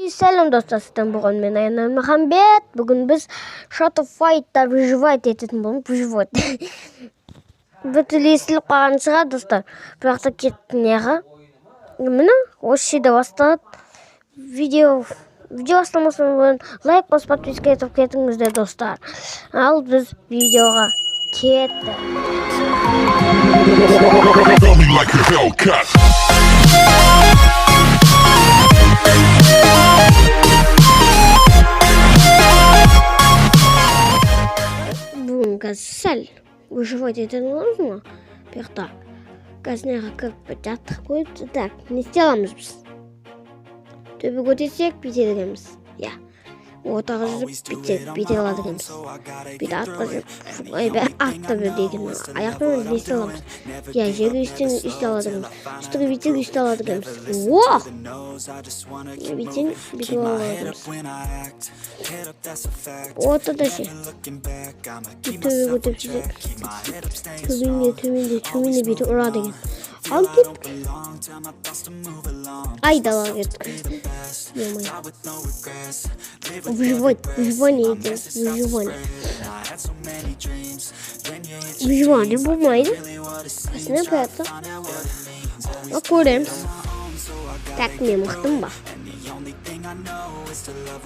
Сәлем достар, сізден болған мен Аян Махамбет. Бүгін біз Shot of Fight'та выживать ететін болмыз. Выживать. Бүтін естіліп қалған шығар достар. Бірақ та кетті неға. Міне, осы жерде басталады. Видео бастамасынан бұрын лайк басып подписка етіп кетіңіздер достар. Ал біз видеоға кетті. Сәл выживать ететін боламыз ма? Бұяқта газняға кіріп жаттық қойып, так, не істеламыз біз? Төбе көтесек, бүйте дегенбіз. Я. Отаға жүріп, бүйте алады дегенбіз. Бүйте атқа жүріп, атта бір деген. Аяқпен не істеламыз? Я, жегі үсте алады дегенбіз. Үстігі бүйте үсте алады дегенбіз. О! Бүйте алады дегенбіз. Ота да ше. Төбе көтеп жүрек. Төменде бүйте ұра деген. Ал кеттік. Айдала кеттік. Выживание еді. Выживание болмайды. Қасына бәті. Көреміз. Так, мен мықтым ба?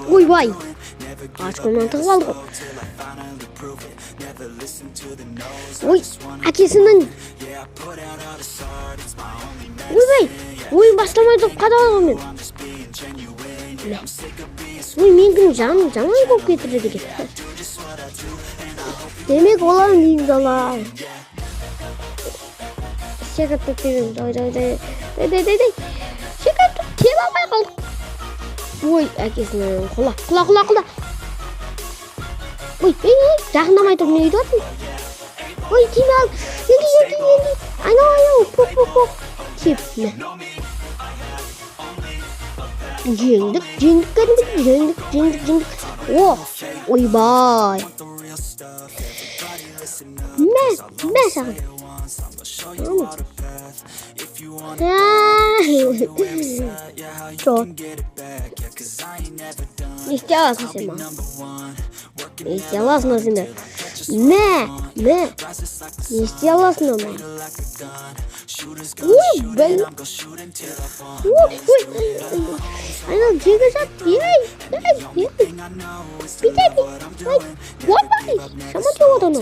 Ойбай! Ағашқымнан тығып алды ғой. Ой, әкесінің. Ойбай! Ойын бастамай доп қадалды мен. Ой, менің жаман көп кетірді деген. Демек олар дейміз алар. Шекат топ tegen. Дай. Шекат топ тел алмай қалдық. Ой, әкесінің құла. Ой, жақындамай тұрып не үйді отын? Ой, тиме ал. Енді. Айнау, поп. Кеп, не? Жеңдік. О, ойбай. Мә саған. Чот. Не істе аласың сен ма? Не істе аласың сен? Мә. Не істе аласың ма? Ой, бәл. Ой. Айнал жегі жат. Ей. Бітеді. Ойбай. Шама тек отаны.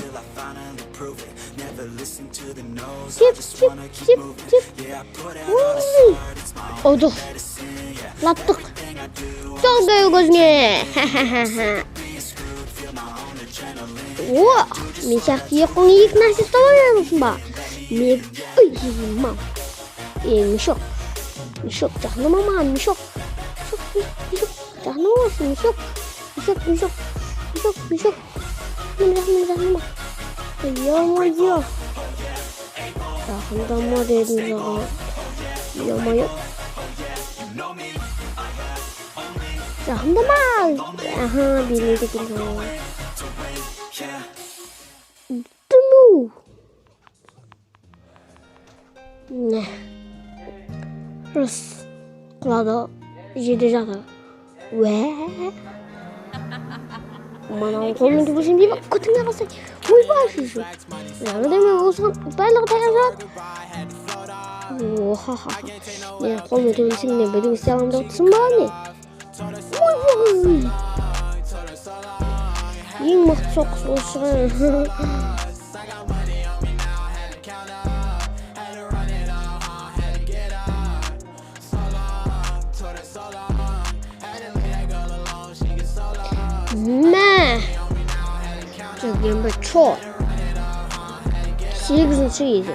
Теп. Ой. Одық. Латтық. Жол көй көзіне. О, мен сияқты еқің екі нәрсе ұстамаймысың ба? Мен... Ой, мам. Мешок. Жақынама маған, мешок. Жақынамасың, мешок. Жақынама. Ё-моё. Жақындама дедім жаған. Ё-моё. Жақындама. Аха, бермейді екен. Дыму. Не. Рыс. Құлады. Жерде жаты. Уә. Манауын қолымды көрсем дейбі, күтіңе қалсай. Ойбай шышу. Жаңы деме осыған барлығы таяқ жат. Оха. Не, қолымды төмінсің не, бірдің істе аламда ұтсын ба не? Ойбай. Ең мықты соққыс осыған. Мә! Жүрген бір чор. 8-ші еді.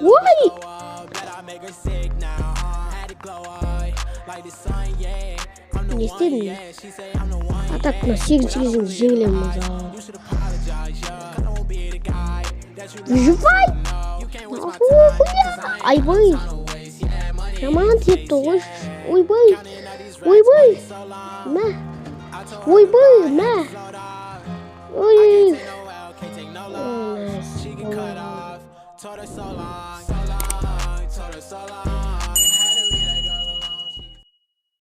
Ой! Не істедің? Атак на 8-ші кезін жеңілем мұза. Выживай! Айбай! Жаман тепті ғой. Ойбай! Мә! Ой!